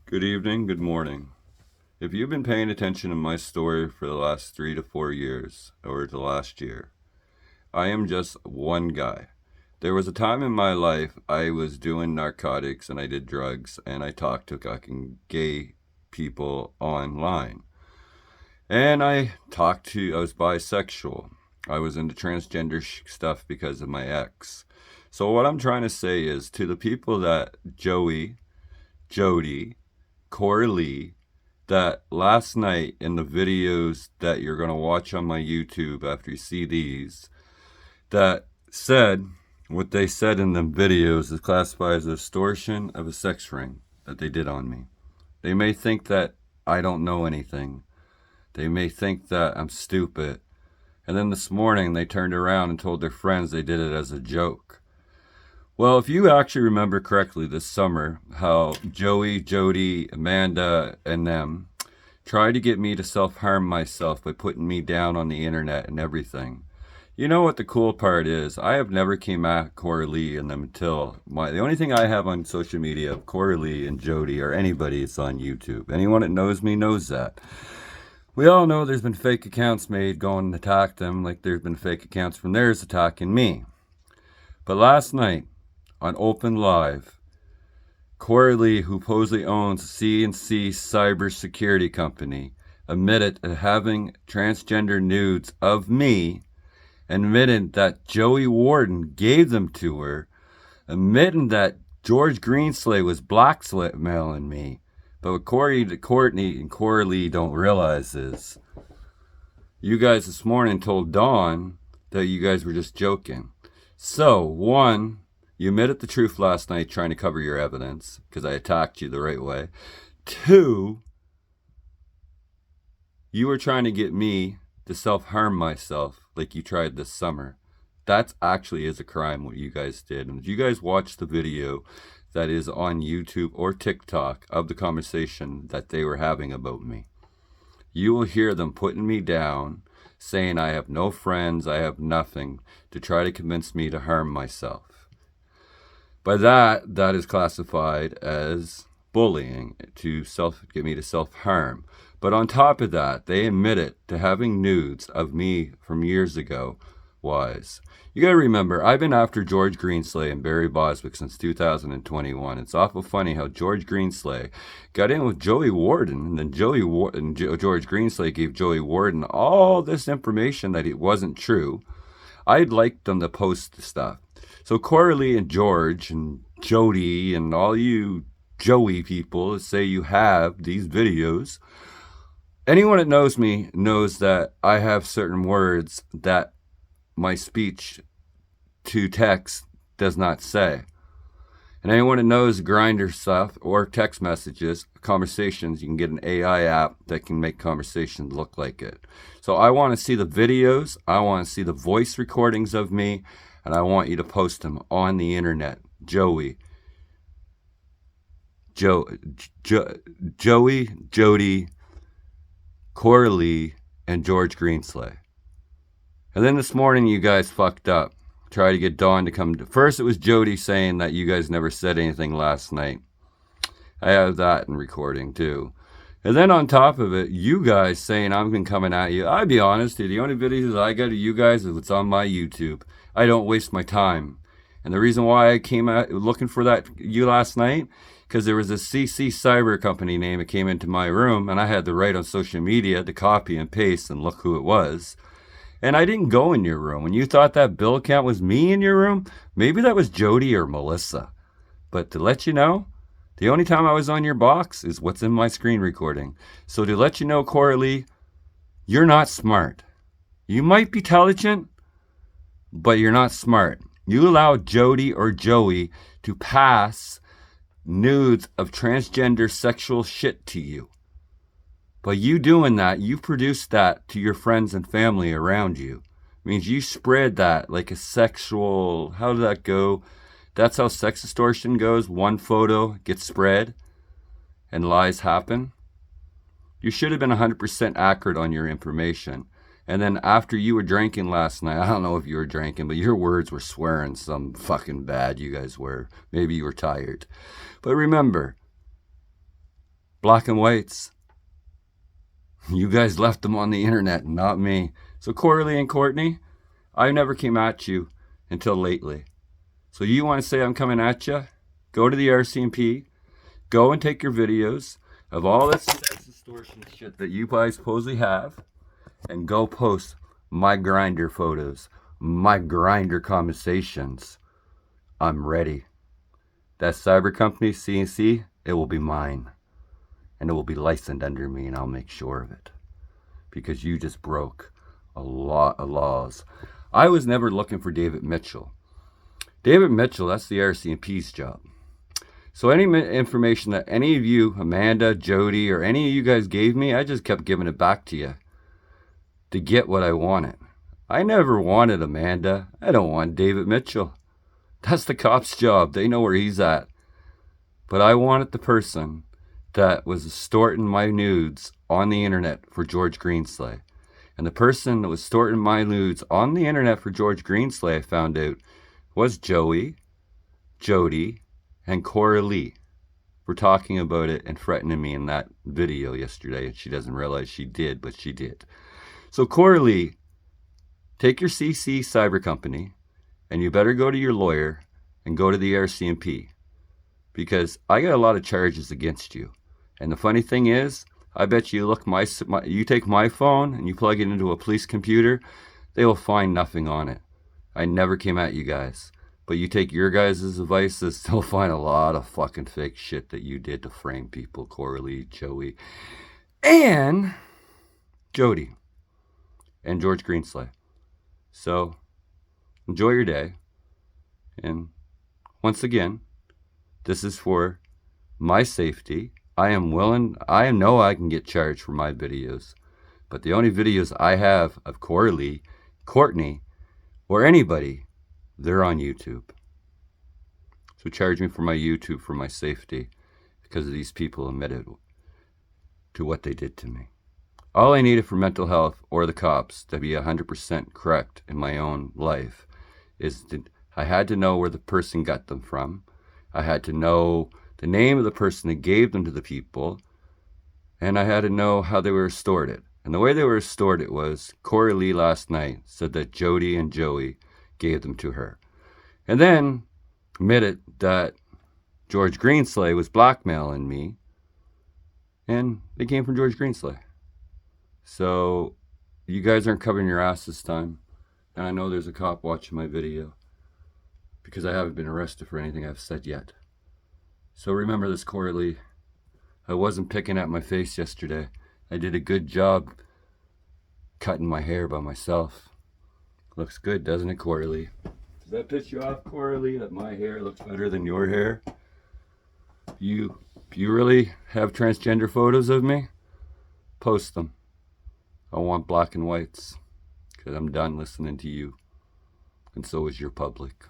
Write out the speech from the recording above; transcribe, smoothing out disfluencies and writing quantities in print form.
Good evening, good morning. If you've been paying attention to my story for the last 3 to 4 years, or the last year, I am just one guy. There was a time in my life I was doing narcotics and I did drugs and I talked to fucking gay people online. And I was bisexual. I was into transgender stuff because of my ex. So what I'm trying to say is to the people that Jody, Corey, that last night in the videos that you're going to watch on my YouTube after you see these, that said what they said in the videos is classified as extortion of a sex ring that they did on me. They may think that I don't know anything. They may think that I'm stupid. And then this morning they turned around and told their friends they did it as a joke. Well, if you actually remember correctly this summer, how Joey, Jody, Amanda, and them tried to get me to self-harm myself by putting me down on the internet and everything. You know what the cool part is? I have never came at Corey Lee and them until the only thing I have on social media of Corey Lee and Jody or anybody is on YouTube. Anyone that knows me knows that. We all know there's been fake accounts made going to attack them like there's been fake accounts from theirs attacking me. But last night, on Open Live, Corey Lee, who supposedly owns C&C Cybersecurity Company, admitted to having transgender nudes of me, admitted that Joey Warden gave them to her, admitting that George Greenslay was blackmailing me. But what Courtney and Corey Lee don't realize is, you guys this morning told Dawn that you guys were just joking. So, one, you admitted the truth last night trying to cover your evidence because I attacked you the right way. Two, you were trying to get me to self-harm myself like you tried this summer. That actually is a crime what you guys did. And if you guys watch the video that is on YouTube or TikTok of the conversation that they were having about me, you will hear them putting me down, saying I have no friends, I have nothing, to try to convince me to harm myself. By that is classified as bullying to get me to self-harm. But on top of that, they admitted to having nudes of me from years ago. You got to remember, I've been after George Greenslay and Barry Boswick since 2021. It's awful funny how George Greenslay got in with Joey Warden, and then George Greenslay gave Joey Warden all this information that it wasn't true. I'd like them to post the stuff. So Corey Lee and George and Jody and all you Joey people that say you have these videos, anyone that knows me knows that I have certain words that my speech to text does not say. And anyone that knows Grindr stuff or text messages, conversations, you can get an AI app that can make conversations look like it. So I want to see the videos, I want to see the voice recordings of me, and I want you to post them on the internet. Joey, Jody, Corey Lee, and George Greenslay. And then this morning you guys fucked up. Tried to get Dawn to come. First it was Jody saying that you guys never said anything last night. I have that in recording too. And then on top of it, you guys saying I'm been coming at you. I'll be honest, the only videos I got of you guys is what's on my YouTube. I don't waste my time. And the reason why I came out looking for you last night, because there was a CC Cyber Company name that came into my room, and I had the right on social media to copy and paste and look who it was. And I didn't go in your room. When you thought that bill account was me in your room, maybe that was Jody or Melissa. But to let you know, the only time I was on your box is what's in my screen recording. So to let you know, Corey Lee, you're not smart. You might be intelligent, but you're not smart. You allowed Jody or Joey to pass nudes of transgender sexual shit to you. By you doing that, you produced that to your friends and family around you. It means you spread that like a sexual, how did that go? That's how sex extortion goes. One photo gets spread and lies happen. You should have been 100% accurate on your information. And then after you were drinking last night, I don't know if you were drinking, but your words were swearing some fucking bad, you guys were. Maybe you were tired. But remember, black and whites. You guys left them on the internet, not me. So Coralie and Courtney, I never came at you until lately. So you want to say I'm coming at you? Go to the RCMP. Go and take your videos of all this sex extortion shit that you guys supposedly have, and go post my Grindr photos, my Grindr conversations. I'm ready. That cyber company, CNC, it will be mine. And it will be licensed under me, and I'll make sure of it. Because you just broke a lot of laws. I was never looking for David Mitchell. David Mitchell, that's the RCMP's job. So any information that any of you, Amanda, Jody, or any of you guys gave me, I just kept giving it back to you to get what I wanted. I never wanted Amanda. I don't want David Mitchell. That's the cop's job. They know where he's at. But I wanted the person that was extorting my nudes on the internet for George Greensley. And the person that was extorting my nudes on the internet for George Greensley, I found out, was Joey, Jody, and Coralie. We're talking about it and threatening me in that video yesterday, and she doesn't realize she did, but she did. So Coralie, take your CC cyber company, and you better go to your lawyer and go to the RCMP, because I got a lot of charges against you. And the funny thing is, I bet you you take my phone and you plug it into a police computer, they will find nothing on it. I never came at you guys. But you take your guys' devices, they'll find a lot of fucking fake shit that you did to frame people. Coralie, Joey, and Jody, and George Greensley. So, enjoy your day. And once again, this is for my safety. I know I can get charged for my videos. But the only videos I have of Coralie, Courtney, or anybody, they're on YouTube. So charge me for my YouTube for my safety, because these people admitted to what they did to me. All I needed for mental health or the cops to be 100% correct in my own life is I had to know where the person got them from. I had to know the name of the person that gave them to the people. And I had to know how they were extorted. And the way they were extorted was Coralie last night said that Jody and Joey gave them to her. And then admitted that George Greensley was blackmailing me. And they came from George Greensley. So you guys aren't covering your ass this time. And I know there's a cop watching my video, because I haven't been arrested for anything I've said yet. So remember this, Coralie. I wasn't picking at my face yesterday. I did a good job cutting my hair by myself. Looks good, doesn't it, Coralie? Does that piss you off, Coralie, that my hair looks better than your hair? You really have transgender photos of me? Post them. I want black and whites, because I'm done listening to you. And so is your public.